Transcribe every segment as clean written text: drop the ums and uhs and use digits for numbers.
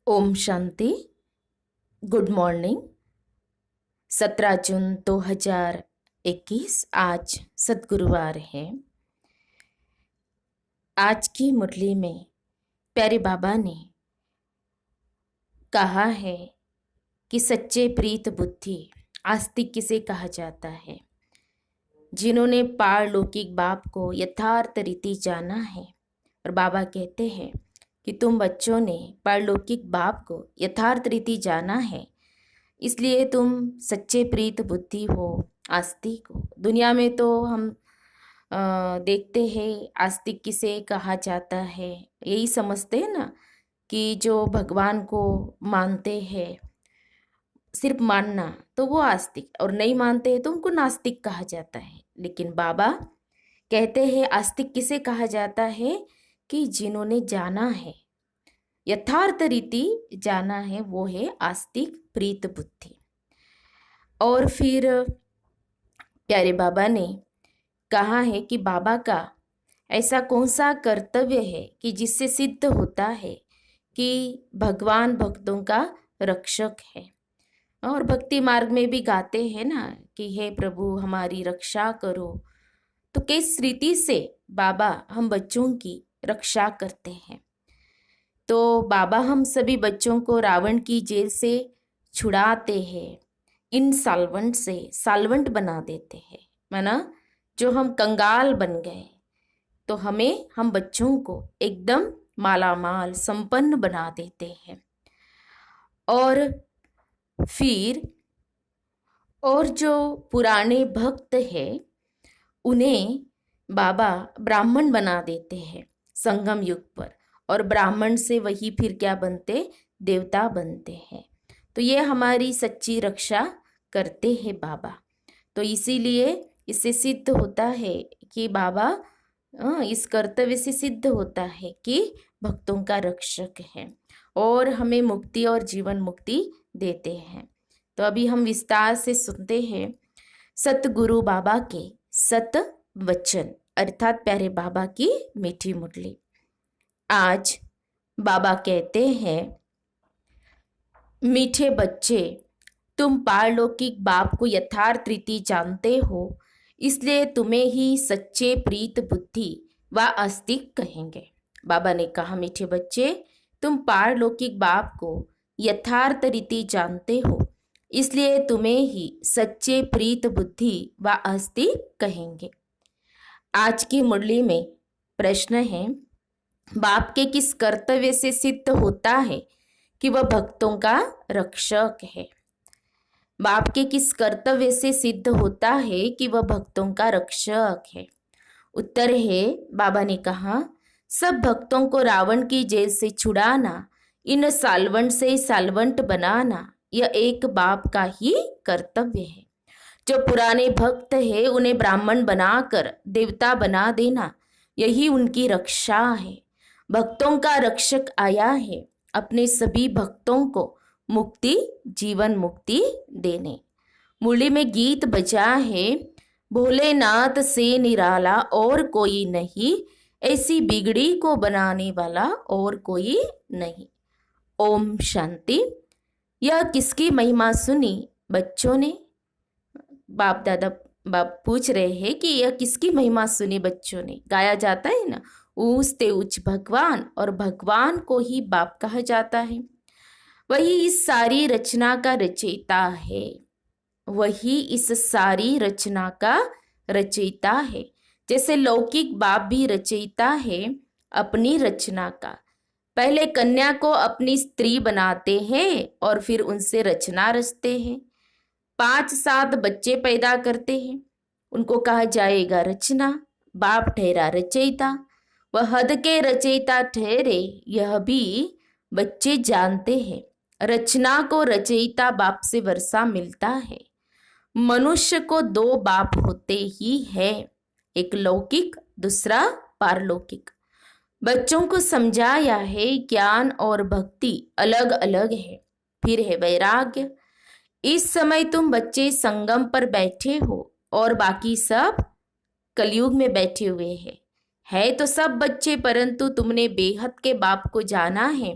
Om Shanti. Good morning. 17 जून 2021 आज सद्गुरुवार है। आज की मुरली में प्यारे बाबा ने कहा है कि सच्चे प्रीत बुद्धि आस्तिक किसे कहा जाता है, जिन्होंने पारलौकिक बाप को यथार्थ रीति जाना है। और बाबा कहते हैं कि तुम बच्चों ने पारलौकिक बाप को यथार्थ रीति जाना है, इसलिए तुम सच्चे प्रीत बुद्धि हो, आस्तिक हो। दुनिया में तो हम देखते हैं आस्तिक किसे कहा जाता है, यही समझते हैं ना कि जो भगवान को मानते हैं, सिर्फ मानना तो वो आस्तिक, और नहीं मानते हैं तो उनको नास्तिक कहा जाता है। लेकिन बाबा कहते हैं आस्तिक किसे कहा जाता है कि जिन्होंने जाना है, यथार्थ रीति जाना है, वो है आस्तिक प्रीत बुद्धि। और फिर प्यारे बाबा ने कहा है कि बाबा का ऐसा कौन सा कर्तव्य है कि जिससे सिद्ध होता है कि भगवान भक्तों का रक्षक है। और भक्ति मार्ग में भी गाते हैं ना कि हे प्रभु हमारी रक्षा करो। तो किस रीति से बाबा हम बच्चों की रक्षा करते हैं। तो बाबा हम सभी बच्चों को रावण की जेल से छुड़ाते हैं, इन साल्वेंट से साल्वेंट बना देते हैं। माना जो हम कंगाल बन गए तो हम बच्चों को एकदम मालामाल संपन्न बना देते हैं। और फिर और जो पुराने भक्त हैं उन्हें बाबा ब्राह्मण बना देते हैं संगम युग पर, और ब्राह्मण से वही फिर क्या बनते, देवता बनते हैं। तो ये हमारी सच्ची रक्षा करते हैं बाबा। तो इसीलिए इससे सिद्ध होता है कि बाबा इस कर्तव्य से सिद्ध होता है कि भक्तों का रक्षक है और हमें मुक्ति और जीवन मुक्ति देते हैं। तो अभी हम विस्तार से सुनते हैं सतगुरु बाबा के सत वचन, अर्थात प्यारे बाबा की मीठी मुरली। आज बाबा कहते हैं, मीठे बच्चे, तुम पारलौकिक बाप को यथार्थ रीति जानते हो, इसलिए तुम्हें ही सच्चे प्रीत बुद्धि व आस्तिक कहेंगे। बाबा ने कहा, मीठे बच्चे, तुम पारलौकिक बाप को यथार्थ रीति जानते हो, इसलिए तुम्हें ही सच्चे प्रीत बुद्धि व आस्तिक कहेंगे। आज की मुरली में प्रश्न है, बाप के किस कर्तव्य से सिद्ध होता है कि वह भक्तों का रक्षक है। बाप के किस कर्तव्य से सिद्ध होता है कि वह भक्तों का रक्षक है। उत्तर है, बाबा ने कहा, सब भक्तों को रावण की जेल से छुड़ाना, इन साल्वंट से साल्वंट बनाना, यह एक बाप का ही कर्तव्य है। जो पुराने भक्त है उन्हें ब्राह्मण बनाकर देवता बना देना, यही उनकी रक्षा है। भक्तों का रक्षक आया है अपने सभी भक्तों को मुक्ति, जीवन मुक्ति देने। मुरली में गीत बजा है, भोलेनाथ से निराला और कोई नहीं, ऐसी बिगड़ी को बनाने वाला और कोई नहीं। ओम शांति। यह किसकी महिमा सुनी बच्चों ने? बाप दादा बाप पूछ रहे हैं कि यह किसकी महिमा सुनी बच्चों ने। गाया जाता है ना, ऊंचते उच्च भगवान, और भगवान को ही बाप कहा जाता है। वही इस सारी रचना का रचयिता है, वही इस सारी रचना का रचयिता है। जैसे लौकिक बाप भी रचयिता है अपनी रचना का। पहले कन्या को अपनी स्त्री बनाते हैं और फिर उनसे रचना रचते हैं। 5-7 बच्चे पैदा करते हैं, उनको कहा जाएगा रचना। बाप ठहरा रचयिता, वह हद के रचयिता ठहरे, यह भी बच्चे जानते हैं। रचना को रचयिता बाप से वर्षा मिलता है। मनुष्य को 2 बाप होते ही है, एक लौकिक, दूसरा पारलौकिक। बच्चों को समझाया है ज्ञान और भक्ति अलग अलग है। फिर है वैराग्य। इस समय तुम बच्चे संगम पर बैठे हो और बाकी सब कलयुग में बैठे हुए हैं। है तो सब बच्चे, परंतु तुमने बेहद के बाप को जाना है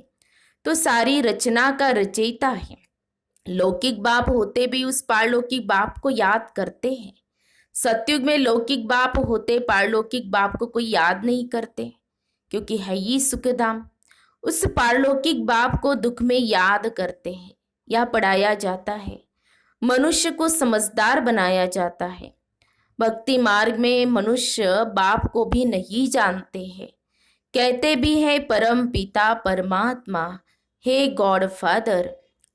तो सारी रचना का रचयिता है। लौकिक बाप होते भी उस पारलौकिक बाप को याद करते हैं। सतयुग में लौकिक बाप होते पारलौकिक बाप को कोई याद नहीं करते, क्योंकि है ही सुखधाम। उस पारलौकिक बाप को दुख में याद करते हैं या पढ़ाया जाता है। मनुष्य को समझदार बनाया जाता है। भक्ति मार्ग में मनुष्य बाप को भी नहीं जानते हैं। कहते भी है परम पिता परमात्मा, हे गॉड फादर,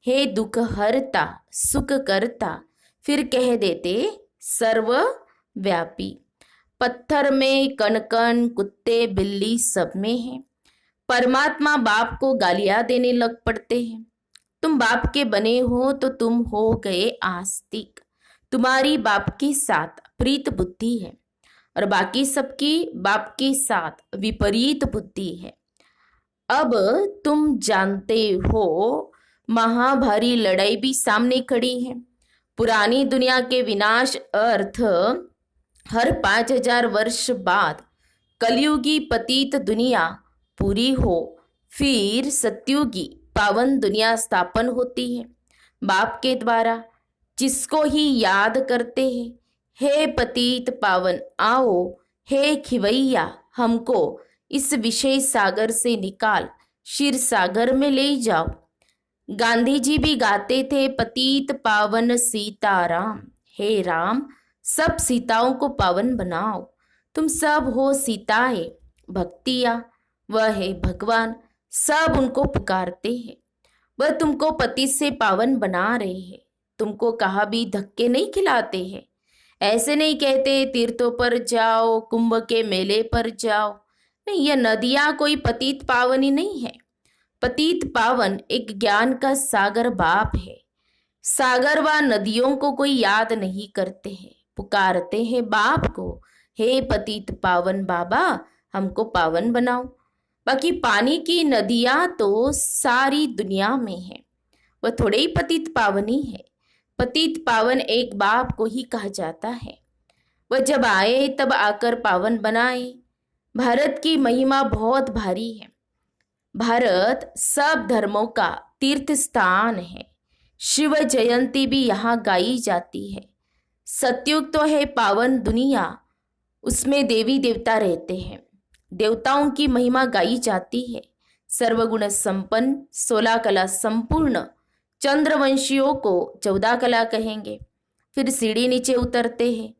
हे दुख हरता सुख करता, फिर कह देते सर्वव्यापी। पत्थर में कण कण कुत्ते बिल्ली सब में है। परमात्मा बाप को गालियां देने लग पड़ते हैं। तुम बाप के बने हो तो तुम हो गए आस्तिक। तुम्हारी बाप के साथ प्रीत बुद्धि है और बाकी सबकी बाप के साथ विपरीत बुद्धि है। अब तुम जानते हो महाभारी लड़ाई भी सामने खड़ी है। पुरानी दुनिया के विनाश अर्थ हर 5000 वर्ष बाद कलयुगी पतित दुनिया पूरी हो, फिर सत्युगी पावन दुनिया स्थापन होती है बाप के द्वारा, जिसको ही याद करते हैं। हे पतित पावन आओ, हे खिवैया हमको इस विषय सागर से निकाल क्षीर सागर में ले जाओ। गांधी जी भी गाते थे पतित पावन सीताराम, हे राम सब सीताओं को पावन बनाओ। तुम सब हो सीताएं, भक्तियां, वह है भगवान, सब उनको पुकारते हैं। वह तुमको पति से पावन बना रहे हैं। तुमको कहा भी धक्के नहीं खिलाते हैं। ऐसे नहीं कहते तीर्थों पर जाओ, कुंभ के मेले पर जाओ। नहीं, यह नदियां कोई पतित पावन ही नहीं है। पतित पावन एक ज्ञान का सागर बाप है। सागर व नदियों को कोई याद नहीं करते हैं, पुकारते हैं बाप को, हे पतित पावन बाबा हमको पावन बनाओ। बाकी पानी की नदियां तो सारी दुनिया में है, वह थोड़े ही पतित पावनी है। पतित पावन एक बाप को ही कहा जाता है। वह जब आए तब आकर पावन बनाए। भारत की महिमा बहुत भारी है। भारत सब धर्मों का तीर्थ स्थान है। शिव जयंती भी यहाँ गाई जाती है। सतयुग तो है पावन दुनिया, उसमें देवी देवता रहते हैं। देवताओं की महिमा गाई जाती है। सर्वगुण संपन्न 16 कला संपूर्ण चंद्रवंशियों को 14 कला कहेंगे। फिर सीढ़ी नीचे उतरते हैं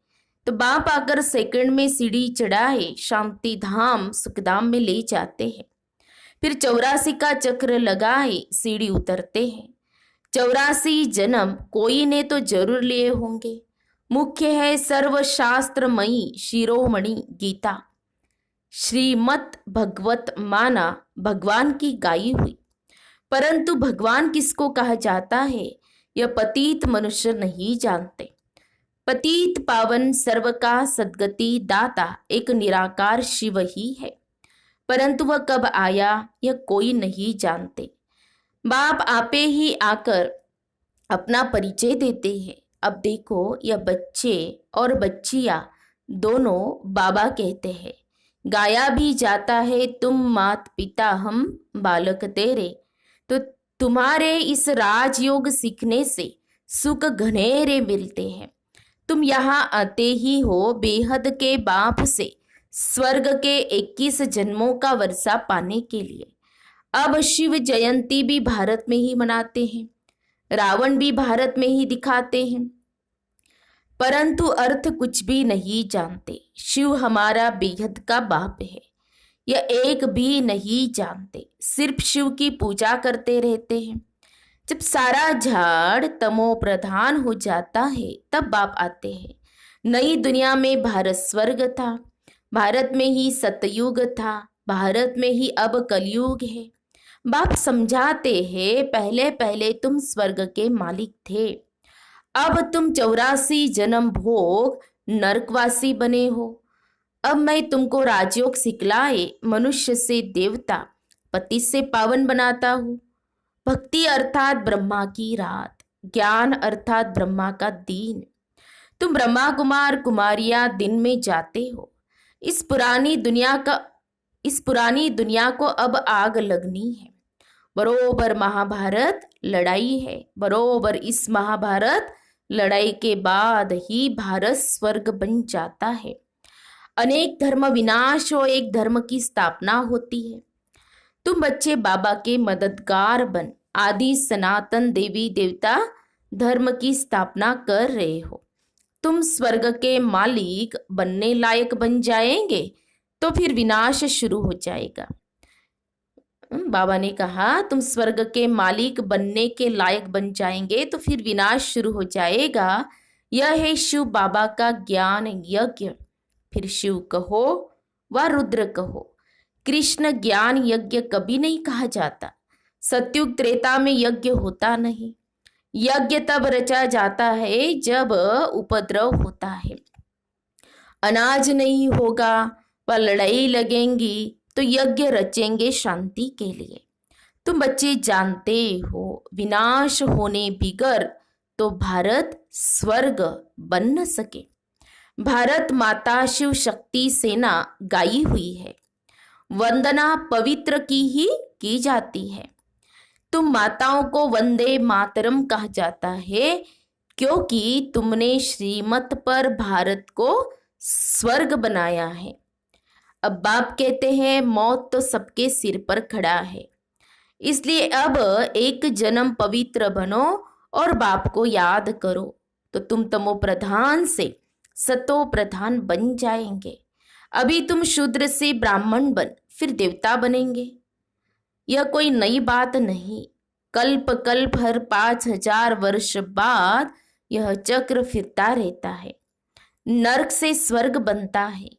तो बाप आकर सेकंड में सीढ़ी चढ़ाए शांति धाम सुखधाम में ले जाते हैं। फिर 84 का चक्र लगाए सीढ़ी उतरते हैं। 84 जन्म कोई ने तो जरूर लिए होंगे। मुख्य है सर्वशास्त्रमयी शिरोमणि गीता, श्रीमद् भगवत माना भगवान की गाई हुई। परंतु भगवान किसको कहा जाता है यह पतित मनुष्य नहीं जानते। पतित पावन सर्व का सद्गति दाता एक निराकार शिव ही है, परंतु वह कब आया यह कोई नहीं जानते। बाप आपे ही आकर अपना परिचय देते हैं। अब देखो यह बच्चे और बच्चियां दोनों बाबा कहते हैं। गाया भी जाता है तुम मात पिता हम बालक तेरे। तो तुम्हारे इस राजयोग सीखने से सुख घनेरे मिलते हैं। तुम यहाँ आते ही हो बेहद के बाप से स्वर्ग के 21 जन्मों का वर्षा पाने के लिए। अब शिव जयंती भी भारत में ही मनाते हैं, रावण भी भारत में ही दिखाते हैं, परंतु अर्थ कुछ भी नहीं जानते। शिव हमारा बेहद का बाप है यह एक भी नहीं जानते, सिर्फ शिव की पूजा करते रहते हैं। जब सारा झाड़ तमो प्रधान हो जाता है तब बाप आते हैं। नई दुनिया में भारत स्वर्ग था, भारत में ही सतयुग था, भारत में ही अब कलयुग है। बाप समझाते हैं पहले पहले तुम स्वर्ग के मालिक थे, अब तुम 84 जन्म भोग नरकवासी बने हो। अब मैं तुमको राजयोग सिखलाए मनुष्य से देवता पति से पावन बनाता हूँ। भक्ति अर्थात ब्रह्मा की रात, ज्ञान अर्थात ब्रह्मा का दिन। तुम ब्रह्मा कुमार कुमारियां दिन में जाते हो। इस पुरानी दुनिया को अब आग लगनी है। बरोबर महाभारत लड़ाई है, बरोबर इस महाभारत लड़ाई के बाद ही भारत स्वर्ग बन जाता है। अनेक धर्म विनाश और एक धर्म की स्थापना होती है। तुम बच्चे बाबा के मददगार बन आदि सनातन देवी देवता धर्म की स्थापना कर रहे हो। तुम स्वर्ग के मालिक बनने लायक बन जाएंगे तो फिर विनाश शुरू हो जाएगा। बाबा ने कहा तुम स्वर्ग के मालिक बनने के लायक बन जाएंगे तो फिर विनाश शुरू हो जाएगा। यह है शिव बाबा का ज्ञान यज्ञ। फिर शिव कहो व रुद्र कहो, कृष्ण ज्ञान यज्ञ कभी नहीं कहा जाता। सत्युग त्रेता में यज्ञ होता नहीं। यज्ञ तब रचा जाता है जब उपद्रव होता है, अनाज नहीं होगा व लड़ाई लगेंगी तो यज्ञ रचेंगे शांति के लिए। तुम बच्चे जानते हो विनाश होने बिगर तो भारत स्वर्ग बन न सके। भारत माता शिव शक्ति सेना गाई हुई है, वंदना पवित्र की ही की जाती है। तुम माताओं को वंदे मातरम कहा जाता है क्योंकि तुमने श्रीमत पर भारत को स्वर्ग बनाया है। अब बाप कहते हैं मौत तो सबके सिर पर खड़ा है, इसलिए अब एक जन्म पवित्र बनो और बाप को याद करो तो तुम तमो प्रधान से सतो प्रधान बन जाएंगे। अभी तुम शूद्र से ब्राह्मण बन फिर देवता बनेंगे। यह कोई नई बात नहीं। कल्प कल्प हर 5000 वर्ष बाद यह चक्र फिरता रहता है। नरक से स्वर्ग बनता है।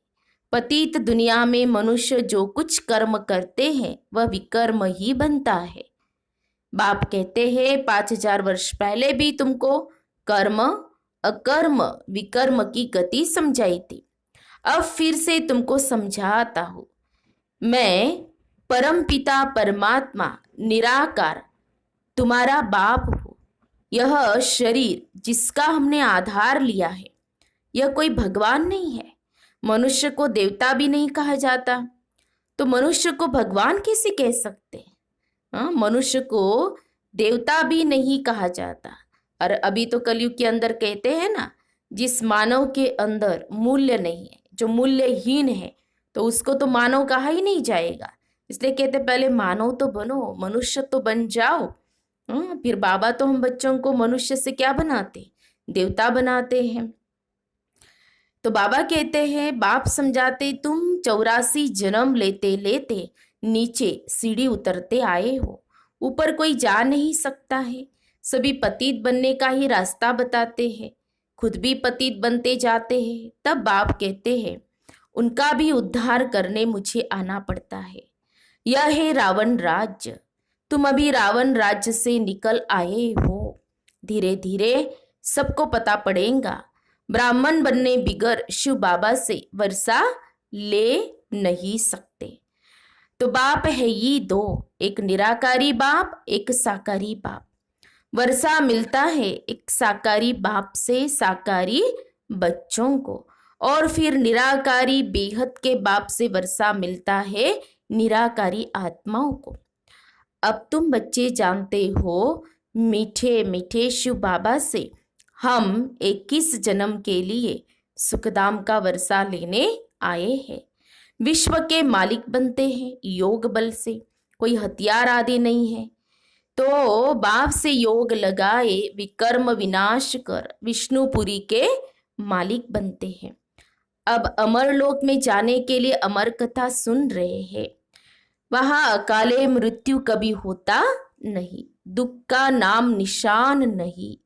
पतित दुनिया में मनुष्य जो कुछ कर्म करते हैं वह विकर्म ही बनता है। बाप कहते हैं 5000 वर्ष पहले भी तुमको कर्म अकर्म विकर्म की गति समझाई थी। अब फिर से तुमको समझाता हूँ। मैं परम पिता परमात्मा निराकार तुम्हारा बाप हूँ। यह शरीर जिसका हमने आधार लिया है यह कोई भगवान नहीं है। मनुष्य को देवता भी नहीं कहा जाता तो मनुष्य को भगवान कैसे कह सकते हैं? मनुष्य को देवता भी नहीं कहा जाता। और अभी तो कलयुग के अंदर कहते हैं ना, जिस मानव के अंदर मूल्य नहीं है, जो मूल्यहीन है, तो उसको तो मानव कहा ही नहीं जाएगा। इसलिए कहते पहले मानव तो बनो, मनुष्य तो बन जाओ। फिर बाबा तो हम बच्चों को मनुष्य से क्या बनाते, देवता बनाते हैं। तो बाबा कहते हैं, बाप समझाते तुम 84 जन्म लेते लेते नीचे सीढ़ी उतरते आए हो। ऊपर कोई जा नहीं सकता है। सभी पतित बनने का ही रास्ता बताते हैं, खुद भी पतित बनते जाते हैं। तब बाप कहते हैं उनका भी उद्धार करने मुझे आना पड़ता है। यह है रावण राज्य। तुम अभी रावण राज्य से निकल आए हो। धीरे धीरे सबको पता पड़ेगा ब्राह्मण बनने बिगर शिव बाबा से वर्षा ले नहीं सकते। तो बाप है ये दो, एक निराकारी बाप, एक साकारी बाप। वर्षा मिलता है एक साकारी बाप से साकारी बच्चों को, और फिर निराकारी बेहद के बाप से वर्षा मिलता है निराकारी आत्माओं को। अब तुम बच्चे जानते हो मीठे मीठे शिव बाबा से हम 21 जन्म के लिए सुखदाम का वर्षा लेने आए हैं। विश्व के मालिक बनते हैं योग बल से, कोई हथियार आदि नहीं है। तो बाप से योग लगाए विकर्म विनाश कर विष्णुपुरी के मालिक बनते हैं। अब अमरलोक में जाने के लिए अमर कथा सुन रहे हैं। वहां अकाले मृत्यु कभी होता नहीं, दुख का नाम निशान नहीं।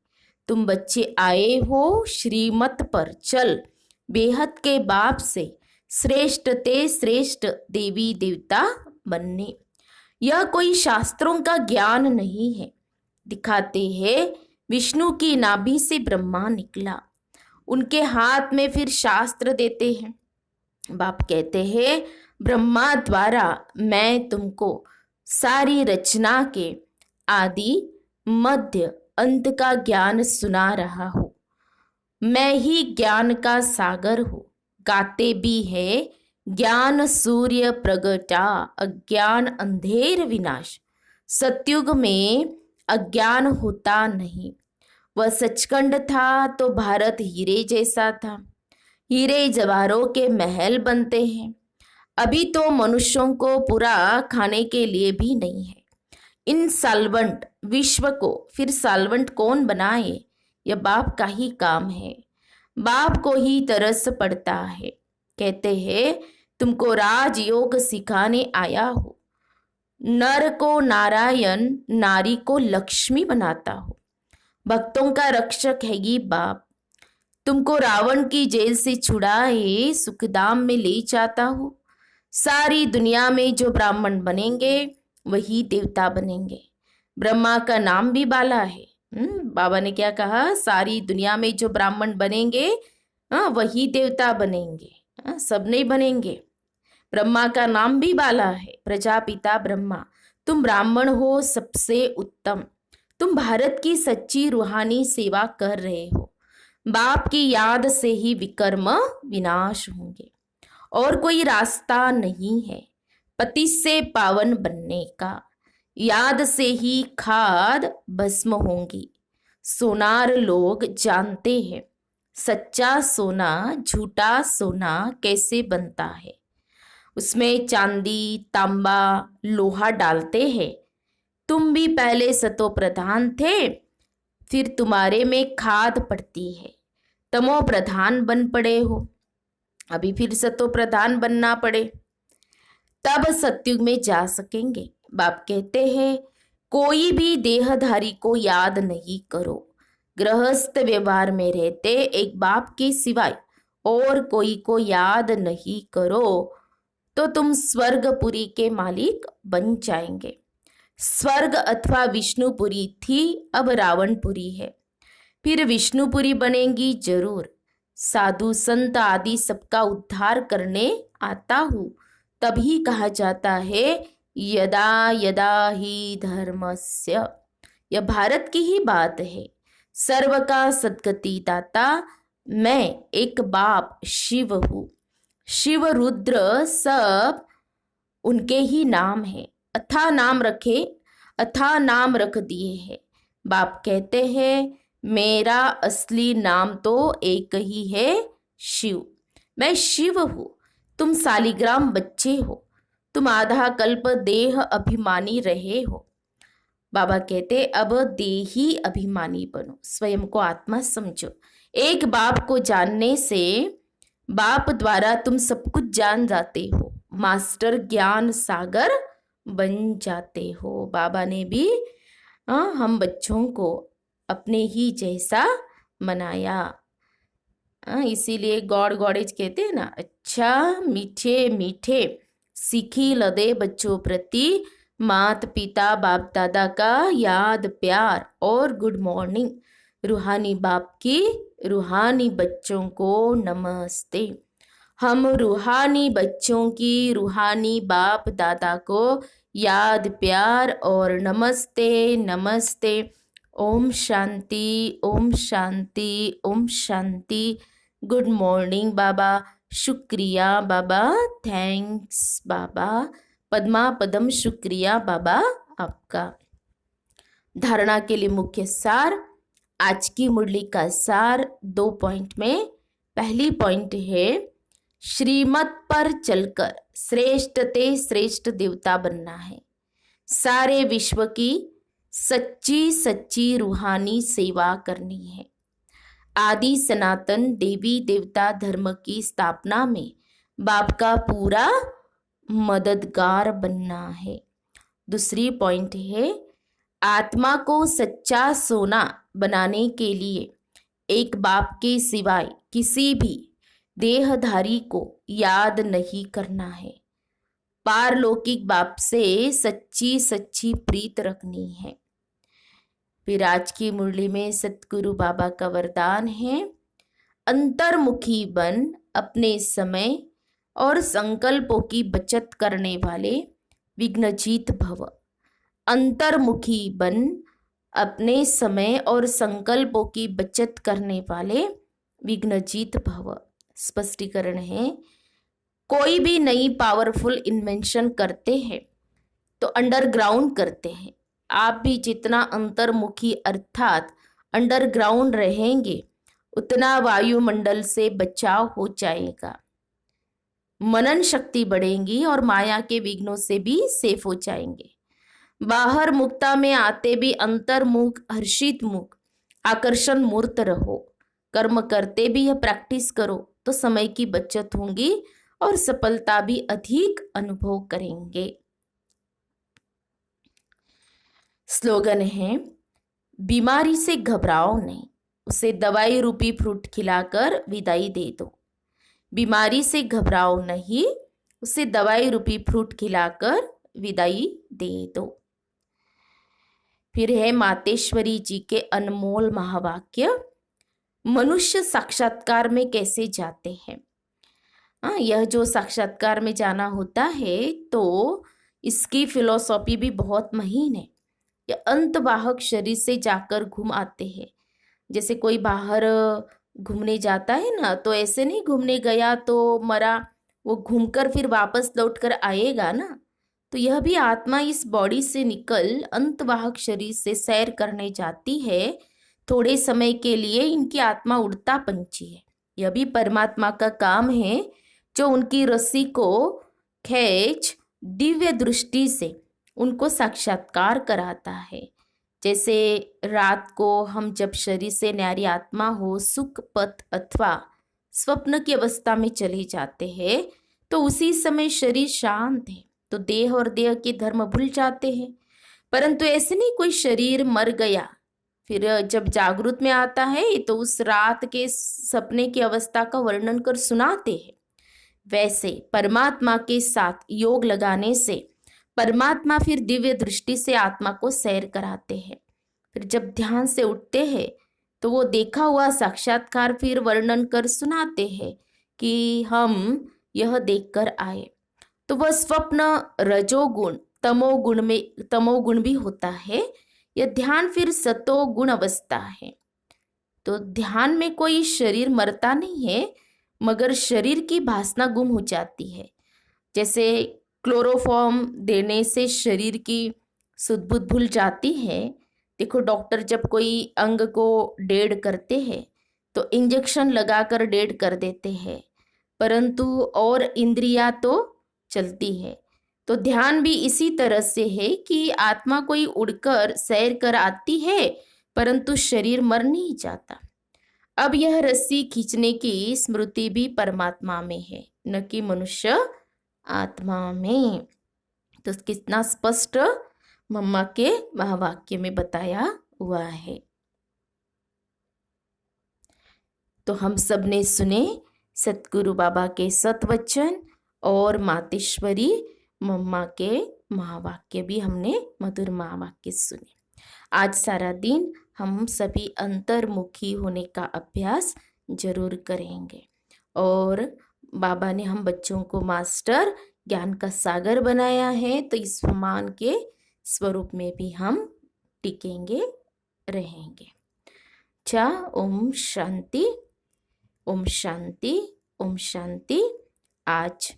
तुम बच्चे आए हो श्रीमत पर चल, बेहद के बाप से श्रेष्ठ ते श्रेष्ठ देवी देवता बनने। यह कोई शास्त्रों का ज्ञान नहीं है। दिखाते हैं विष्णु की नाभि से ब्रह्मा निकला, उनके हाथ में फिर शास्त्र देते हैं। बाप कहते हैं ब्रह्मा द्वारा मैं तुमको सारी रचना के आदि मध्य अंत का ज्ञान सुना रहा हूँ। मैं ही ज्ञान का सागर हूँ। गाते भी है ज्ञान सूर्य प्रगटा, अज्ञान अंधेर विनाश। सतयुग में अज्ञान होता नहीं। वह सचखंड था तो भारत हीरे जैसा था। हीरे जवाहरों के महल बनते हैं। अभी तो मनुष्यों को पूरा खाने के लिए भी नहीं है। इन साल्वेंट विश्व को फिर साल्वेंट कौन बनाए? यह बाप का ही काम है। बाप को ही तरस पड़ता है। कहते हैं तुमको राजयोग सिखाने आया हो। नर को नारायण, नारी को लक्ष्मी बनाता हो। भक्तों का रक्षक है ये बाप। तुमको रावण की जेल से छुड़ाए सुखधाम में ले जाता हूँ। सारी दुनिया में जो ब्राह्मण बनेंगे वही देवता बनेंगे। ब्रह्मा का नाम भी बाला है। बाबा ने क्या कहा? सारी दुनिया में जो ब्राह्मण बनेंगे वही देवता बनेंगे। सब नहीं बनेंगे। ब्रह्मा का नाम भी बाला है, प्रजापिता ब्रह्मा। तुम ब्राह्मण हो सबसे उत्तम। तुम भारत की सच्ची रूहानी सेवा कर रहे हो। बाप की याद से ही विकर्म विनाश होंगे और कोई रास्ता नहीं है पति से पावन बनने का। याद से ही खाद भस्म होंगी। सोनार लोग जानते हैं सच्चा सोना झूठा सोना कैसे बनता है। उसमें चांदी, तांबा, लोहा डालते हैं। तुम भी पहले सतो प्रधान थे, फिर तुम्हारे में खाद पड़ती है। तमो प्रधान बन पड़े हो, अभी फिर सतो प्रधान बनना पड़े, तब सत्युग में जा सकेंगे। बाप कहते हैं कोई भी देहधारी को याद नहीं करो। गृहस्थ व्यवहार में रहते एक बाप के सिवाय और कोई को याद नहीं करो तो तुम स्वर्गपुरी के मालिक बन जाएंगे। स्वर्ग अथवा विष्णुपुरी थी, अब रावणपुरी है, फिर विष्णुपुरी बनेगी जरूर। साधु संत आदि सबका उद्धार करने आता हूँ, तभी कहा जाता है यदा यदा ही धर्मस्य। यह भारत की ही बात है। सर्व का सद्गति दाता मैं एक बाप शिव हूँ। शिव रुद्र सब उनके ही नाम है। अथा नाम रखे, अथा नाम रख दिए हैं। बाप कहते हैं मेरा असली नाम तो एक ही है, शिव। मैं शिव हूँ, तुम सालिग्राम बच्चे हो। तुम आधा कल्प देह अभिमानी रहे हो। बाबा कहते अब देही अभिमानी बनो, स्वयं को आत्मा समझो। एक बाप को जानने से बाप द्वारा तुम सब कुछ जान जाते हो। मास्टर ज्ञान सागर बन जाते हो। बाबा ने भी हम बच्चों को अपने ही जैसा बनाया। इसीलिए गॉड गॉडेज कहते हैं ना, अच्छा मीठे मीठे सीखी लदे बच्चों प्रति मात पिता बाप दादा का याद प्यार और गुड मॉर्निंग। रूहानी बाप की रूहानी बच्चों को नमस्ते। हम रूहानी बच्चों की रूहानी बाप दादा को याद प्यार और नमस्ते नमस्ते। ओम शांति, ओम शांति, ओम शांति। गुड मॉर्निंग बाबा, शुक्रिया बाबा, थैंक्स बाबा, पद्मा पदम शुक्रिया बाबा आपका। धारणा के लिए मुख्य सार, आज की मुरली का सार 2 पॉइंट में। पहली पॉइंट है श्रीमत पर चलकर श्रेष्ठ ते श्रेष्ठ देवता बनना है। सारे विश्व की सच्ची सच्ची रूहानी सेवा करनी है। आदि सनातन देवी देवता धर्म की स्थापना में बाप का पूरा मददगार बनना है। दूसरी पॉइंट है आत्मा को सच्चा सोना बनाने के लिए एक बाप के सिवाय किसी भी देहधारी को याद नहीं करना है। पारलौकिक बाप से सच्ची सच्ची प्रीत रखनी है। फिर आज की मुरली में सतगुरु बाबा का वरदान है अंतर्मुखी बन अपने समय और संकल्पों की बचत करने वाले विघ्नजीत भव। अंतर्मुखी बन अपने समय और संकल्पों की बचत करने वाले विघ्नजीत भव। स्पष्टीकरण है कोई भी नई पावरफुल इन्वेंशन करते हैं तो अंडरग्राउंड करते हैं। आप भी जितना अंतर्मुखी अर्थात अंडरग्राउंड रहेंगे उतना वायुमंडल से बचाव हो जाएगा, मनन शक्ति बढ़ेगी और माया के विघ्नों से भी सेफ हो जाएंगे। बाहर मुक्ता में आते भी अंतर्मुख हर्षित मुख आकर्षण मूर्त रहो। कर्म करते भी यह प्रैक्टिस करो तो समय की बचत होगी और सफलता भी अधिक अनुभव करेंगे। स्लोगन है, बीमारी से घबराओ नहीं, उसे दवाई रूपी फ्रूट खिलाकर विदाई दे दो। बीमारी से घबराओ नहीं, उसे दवाई रूपी फ्रूट खिलाकर विदाई दे दो। फिर है मातेश्वरी जी के अनमोल महावाक्य, मनुष्य साक्षात्कार में कैसे जाते हैं। यह जो साक्षात्कार में जाना होता है तो इसकी फिलॉसफी भी बहुत महीन है। यह अंतवाहक शरीर से जाकर घूम आते हैं। जैसे कोई बाहर घूमने जाता है ना, तो ऐसे नहीं घूमने गया तो मरा, वो घूमकर फिर वापस लौटकर आएगा ना। तो यह भी आत्मा इस बॉडी से निकल अंतवाहक शरीर से सैर करने जाती है। थोड़े समय के लिए इनकी आत्मा उड़ता पंछी है। यह भी परमात्मा का काम है जो उनकी रस्सी को खींच दिव्य दृष्टि से उनको साक्षात्कार कराता है। जैसे रात को हम जब शरीर से न्यारी आत्मा हो सुख पथ अथवा स्वप्न की अवस्था में चले जाते हैं तो उसी समय शरीर शांत है तो देह और देह के धर्म भूल जाते हैं। परंतु ऐसे नहीं कोई शरीर मर गया फिर जब जागृत में आता है तो उस रात के सपने की अवस्था का वर्णन कर सुनाते हैं। वैसे परमात्मा के साथ योग लगाने से परमात्मा फिर दिव्य दृष्टि से आत्मा को सैर कराते हैं। फिर जब ध्यान से उठते हैं तो वो देखा हुआ साक्षात्कार फिर वर्णन कर सुनाते हैं कि हम यह देखकर आए। तो वह स्वप्न रजोगुण तमोगुण भी होता है। यह ध्यान फिर सतोगुण अवस्था है। तो ध्यान में कोई शरीर मरता नहीं है मगर शरीर की भासना गुम हो जाती है। जैसे क्लोरोफॉर्म देने से शरीर की सुध बुध भूल जाती है। देखो डॉक्टर जब कोई अंग को डेड करते हैं तो इंजेक्शन लगाकर डेड कर देते हैं, परंतु और इंद्रियां तो चलती है। तो ध्यान भी इसी तरह से है कि आत्मा कोई उड़कर सैर कर आती है परंतु शरीर मर नहीं जाता। अब यह रस्सी खींचने की स्मृति भी परमात्मा में है न कि मनुष्य आत्मा में। तो कितना स्पष्ट मम्मा के महावाक्य में बताया हुआ है। तो हम सब ने सुने सतगुरु बाबा के सतवचन और मातेश्वरी मम्मा के महावाक्य भी हमने मधुर महावाक्य सुने। आज सारा दिन हम सभी अंतर्मुखी होने का अभ्यास जरूर करेंगे और बाबा ने हम बच्चों को मास्टर ज्ञान का सागर बनाया है तो इस मान के स्वरूप में भी हम टिकेंगे रहेंगे। अच्छा, ओम शांति ओम शांति ओम शांति। आज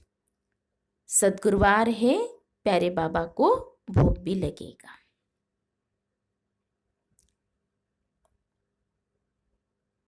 सद्गुरुवार है, प्यारे बाबा को भोग भी लगेगा।